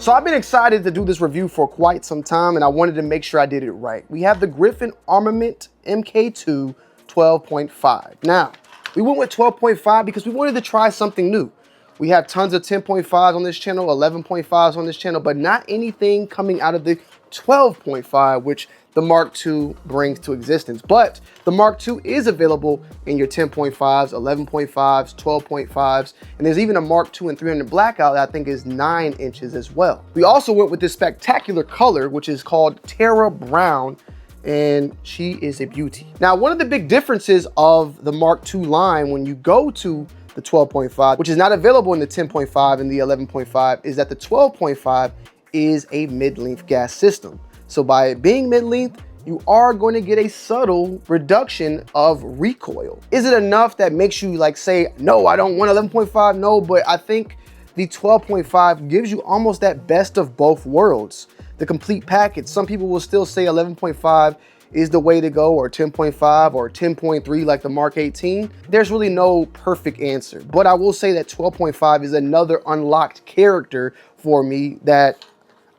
So I've been excited to do this review for quite some time, and I wanted to make sure I did it right. We have the Griffin Armament MK2 12.5. Now, we went with 12.5 because we wanted to try something new. We have tons of 10.5s on this channel, 11.5s on this channel, but not anything coming out of the 12.5, which the Mark II brings to existence. But the Mark II is available in your 10.5s, 11.5s, 12.5s, and there's even a Mark II in 300 blackout that I think is 9 inches as well. We also went with this spectacular color, which is called Terra Brown, and she is a beauty. Now, one of the big differences of the Mark II line when you go to the 12.5, which is not available in the 10.5 and the 11.5, is that the 12.5 is a mid-length gas system. So by it being mid-length, you are going to get a subtle reduction of recoil. Is it enough that makes you like say, no, I don't want 11.5? No, but I think the 12.5 gives you almost that best of both worlds, the complete package. Some people will still say 11.5 is the way to go, or 10.5 or 10.3 like the Mark 18. There's really no perfect answer, but I will say that 12.5 is another unlocked character for me that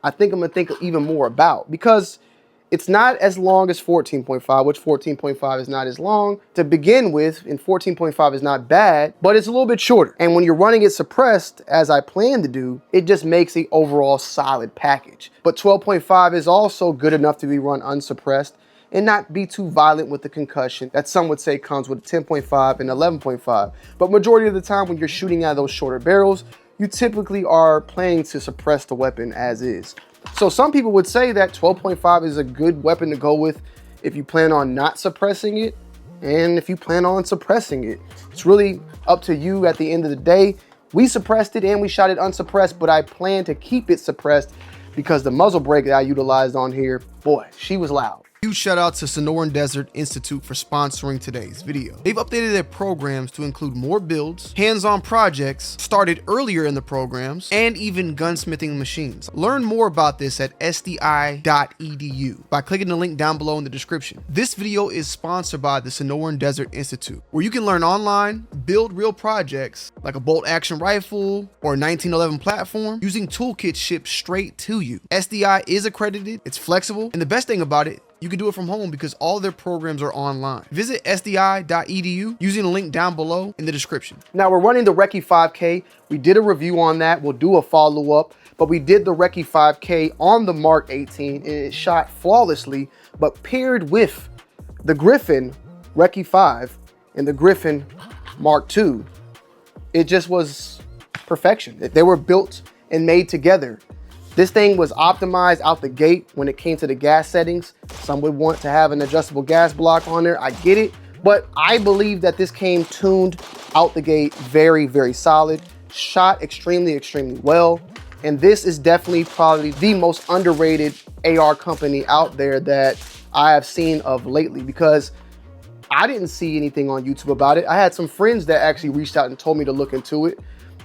I think I'm gonna think even more about, because it's not as long as 14.5, which 14.5 is not as long to begin with, and 14.5 is not bad, but it's a little bit shorter. And when you're running it suppressed, as I plan to do, it just makes the overall solid package. But 12.5 is also good enough to be run unsuppressed and not be too violent with the concussion that some would say comes with 10.5 and 11.5. But majority of the time when you're shooting out of those shorter barrels, you typically are planning to suppress the weapon as is. So some people would say that 12.5 is a good weapon to go with if you plan on not suppressing it, and if you plan on suppressing it. It's really up to you at the end of the day. We suppressed it and we shot it unsuppressed, but I plan to keep it suppressed because the muzzle brake that I utilized on here, boy, she was loud. Huge shout out to Sonoran Desert Institute for sponsoring today's video. They've updated their programs to include more builds, hands-on projects started earlier in the programs, and even gunsmithing machines. Learn more about this at sdi.edu by clicking the link down below in the description. This video is sponsored by the Sonoran Desert Institute, where you can learn online, build real projects like a bolt action rifle or a 1911 platform using toolkits shipped straight to you. SDI is accredited, it's flexible, and the best thing about it, you can do it from home because all their programs are online. Visit sdi.edu using the link down below in the description. Now we're running the Recce 5K. We did a review on that. We'll do a follow-up, but we did the Recce 5K on the Mark 18 and it shot flawlessly, but paired with the Griffin Recce 5 and the Griffin Mark II, it just was perfection. They were built and made together. This thing was optimized out the gate when it came to the gas settings. Some would want to have an adjustable gas block on there. I get it, but I believe that this came tuned out the gate very, very solid, shot extremely, extremely well. And this is definitely probably the most underrated AR company out there that I have seen of lately, because I didn't see anything on YouTube about it. I had some friends that actually reached out and told me to look into it.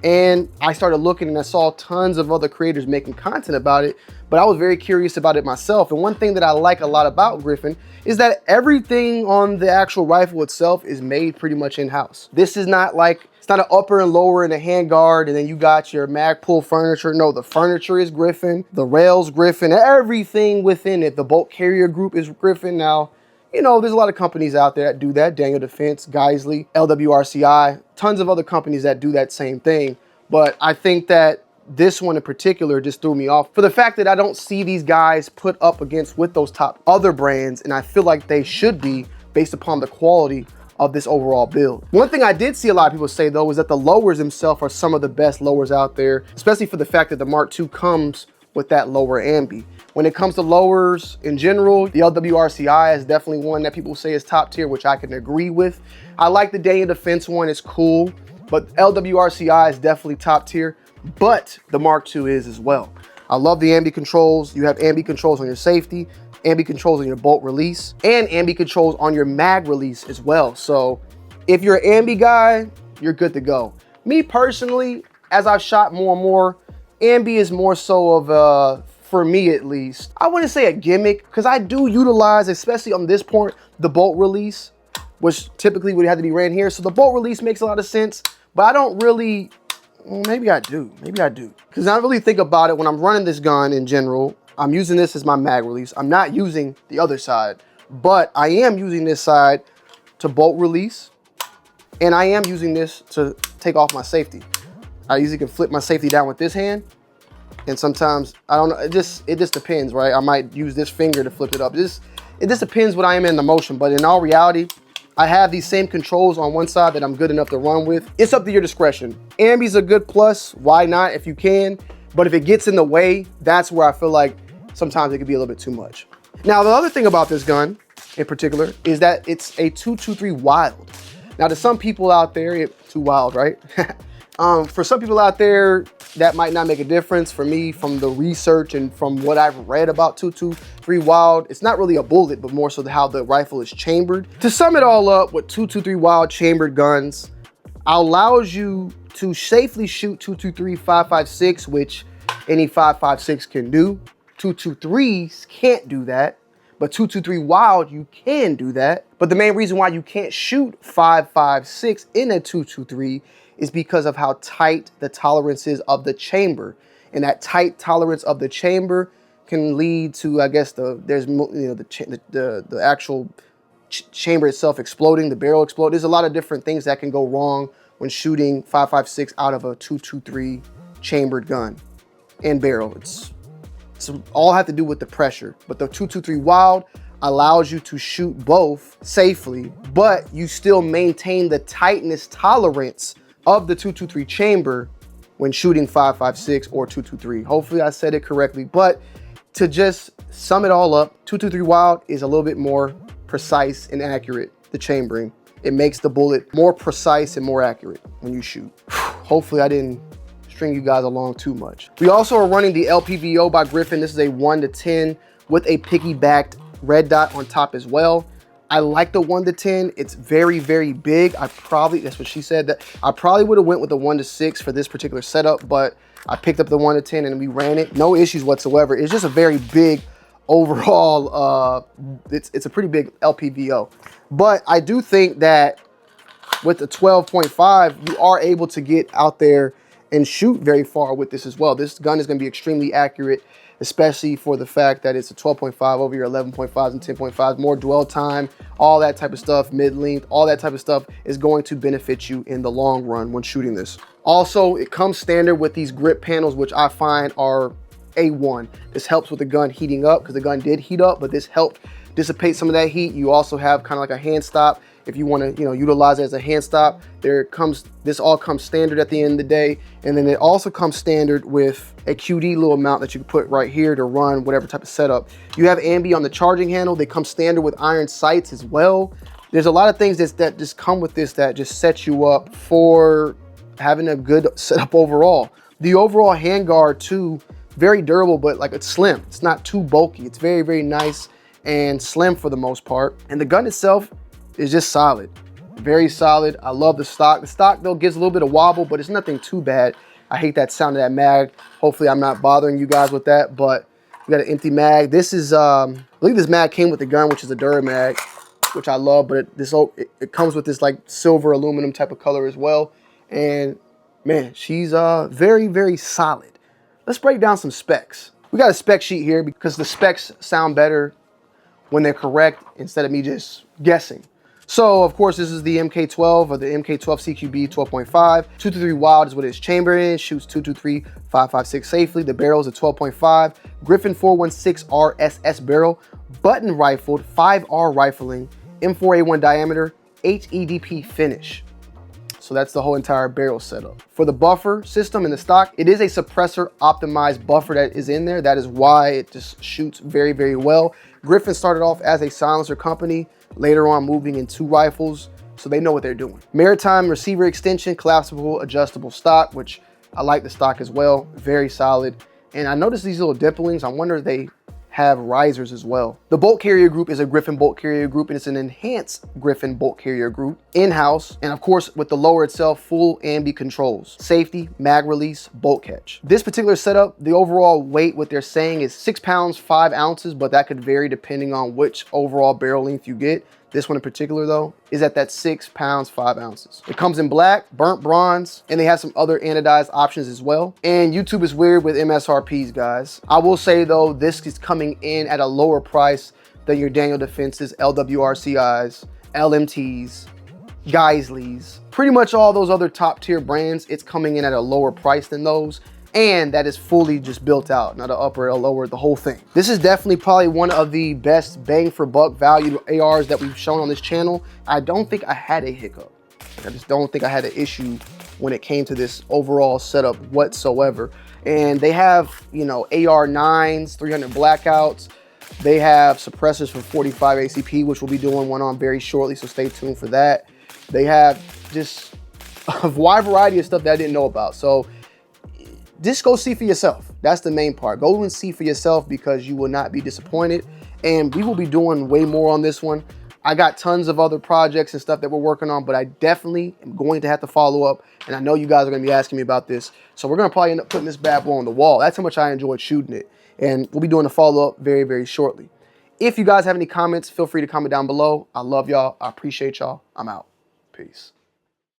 And I started looking and I saw tons of other creators making content about it, but I was very curious about it myself. And one thing that I like a lot about Griffin is that everything on the actual rifle itself is made pretty much in-house. This is not like, it's not an upper and lower and a handguard and then you got your mag pull furniture. No, the furniture is Griffin, the rails Griffin, everything within it. The bolt carrier group is Griffin. Now, you know, there's a lot of companies out there that do that. Daniel Defense, Geisley, LWRCI, tons of other companies that do that same thing. But I think that this one in particular just threw me off for the fact that I don't see these guys put up against with those top other brands. And I feel like they should be based upon the quality of this overall build. One thing I did see a lot of people say though is that the lowers themselves are some of the best lowers out there, especially for the fact that the Mark II comes with that lower ambi. When it comes to lowers in general, the LWRCI is definitely one that people say is top tier, which I can agree with. I like the Daniel Defense one, it's cool, but LWRCI is definitely top tier, but the Mark II is as well. I love the ambi controls. You have ambi controls on your safety, ambi controls on your bolt release, and ambi controls on your mag release as well. So if you're an ambi guy, you're good to go. Me personally, as I've shot more and more, ambi is more so of a, for me at least, I wouldn't say a gimmick, because I do utilize, especially on this point, the bolt release, which typically would have to be ran here. So the bolt release makes a lot of sense, but I don't really Maybe I do. Maybe I do. Because I really think about it when I'm running this gun in general. I'm using this as my mag release. I'm not using the other side, but I am using this side to bolt release, and I am using this to take off my safety. I usually can flip my safety down with this hand, and sometimes I don't know. It just depends, right? I might use this finger to flip it up. It just depends what I am in the motion. But in all reality, I have these same controls on one side that I'm good enough to run with. It's up to your discretion. Ambi's a good plus. Why not if you can? But if it gets in the way, that's where I feel like sometimes it could be a little bit too much. Now, the other thing about this gun in particular is that it's a 223 Wild. Now, to some people out there, too wild, right? For some people out there, that might not make a difference. For me, from the research and from what I've read about 223 Wild, it's not really a bullet, but more so how the rifle is chambered. To sum it all up, with 223 Wild chambered guns allows you to safely shoot 223 5.56, which any 5.56 can do. 223s can't do that, but 223 Wild, you can do that. But the main reason why you can't shoot 5.56 in a 223 is because of how tight the tolerance is of the chamber. And that tight tolerance of the chamber can lead to, I guess, the actual chamber itself exploding, the barrel explode. There's a lot of different things that can go wrong when shooting 5.56 out of a 223 chambered gun and barrel. It's all have to do with the pressure. But the 223 Wild allows you to shoot both safely, but you still maintain the tightness tolerance of the 223 chamber when shooting 5.56 or 223. Hopefully I said it correctly, but to just sum it all up, 223 Wild is a little bit more precise and accurate, the chambering. It makes the bullet more precise and more accurate when you shoot. Hopefully I didn't string you guys along too much. We also are running the LPVO by Griffin. This is a 1-10 with a piggybacked red dot on top as well. I like the 1-10. It's very, very big. That's what she said, that I probably would have went with the 1-6 for this particular setup, but I picked up the 1-10 and we ran it. No issues whatsoever. It's just a very big overall, it's a pretty big LPVO. But I do think that with the 12.5, you are able to get out there and shoot very far with this as well. This gun is going to be extremely accurate, especially for the fact that it's a 12.5 over your 11.5s and 10.5s, more dwell time, all that type of stuff, mid-length, all that type of stuff is going to benefit you in the long run when shooting this. Also, it comes standard with these grip panels, which I find are A1. This helps with the gun heating up because the gun did heat up, but this helped dissipate some of that heat. You also have kind of like a hand stop if you want to, utilize it as a hand stop. This all comes standard at the end of the day. And then it also comes standard with a QD little mount that you can put right here to run whatever type of setup. You have ambi on the charging handle. They come standard with iron sights as well. There's a lot of things that just come with this that just sets you up for having a good setup overall. The overall handguard too, very durable, but like it's slim. It's not too bulky. It's very, very nice and slim for the most part. And the gun itself is just solid, very solid. I love the stock. The stock though gives a little bit of wobble, but it's nothing too bad. I hate that sound of that mag. Hopefully I'm not bothering you guys with that, but we got an empty mag. This is, I believe this mag came with the gun, which is a Duramag, which I love, but it comes with this like silver aluminum type of color as well. And man, she's very, very solid. Let's break down some specs. We got a spec sheet here because the specs sound better when they're correct instead of me just guessing. So, of course, this is the MK12 or the MK12 CQB 12.5. 223 Wild is what it's chambered in, shoots 223 5.56 safely. The barrel is a 12.5. Griffin 416 RSS barrel, button rifled, 5R rifling, M4A1 diameter, HEDP finish. So that's the whole entire barrel setup. For the buffer system in the stock, it is a suppressor optimized buffer that is in there. That is why it just shoots very, very well. Griffin started off as a silencer company, later on moving into rifles, so they know what they're doing. Maritime receiver extension, collapsible, adjustable stock, which I like the stock as well, very solid. And I noticed these little dimplings, I wonder if they have risers as well. The bolt carrier group is a Griffin bolt carrier group, and it's an enhanced Griffin bolt carrier group in-house. And of course, with the lower itself, full ambi controls, safety, mag release, bolt catch. This particular setup, the overall weight, what they're saying is 6 pounds, 5 ounces, but that could vary depending on which overall barrel length you get. This one in particular though, is at that 6 pounds, 5 ounces. It comes in black, burnt bronze, and they have some other anodized options as well. And YouTube is weird with MSRPs, guys. I will say though, this is coming in at a lower price than your Daniel Defenses, LWRCIs, LMTs, Geisleys, pretty much all those other top tier brands. It's coming in at a lower price than those. And that is fully just built out, not an upper or lower, the whole thing. This is definitely probably one of the best bang for buck value ARs that we've shown on this channel. I don't think I had a hiccup. I just don't think I had an issue when it came to this overall setup whatsoever. And they have, you know, AR9s, 300 blackouts. They have suppressors for 45 ACP, which we'll be doing one on very shortly, so stay tuned for that. They have just a wide variety of stuff that I didn't know about. So just go see for yourself. That's the main part. Go and see for yourself because you will not be disappointed. And we will be doing way more on this one. I got tons of other projects and stuff that we're working on, but I definitely am going to have to follow up. And I know you guys are going to be asking me about this. So we're going to probably end up putting this bad boy on the wall. That's how much I enjoyed shooting it. And we'll be doing a follow-up very, very shortly. If you guys have any comments, feel free to comment down below. I love y'all. I appreciate y'all. I'm out. Peace.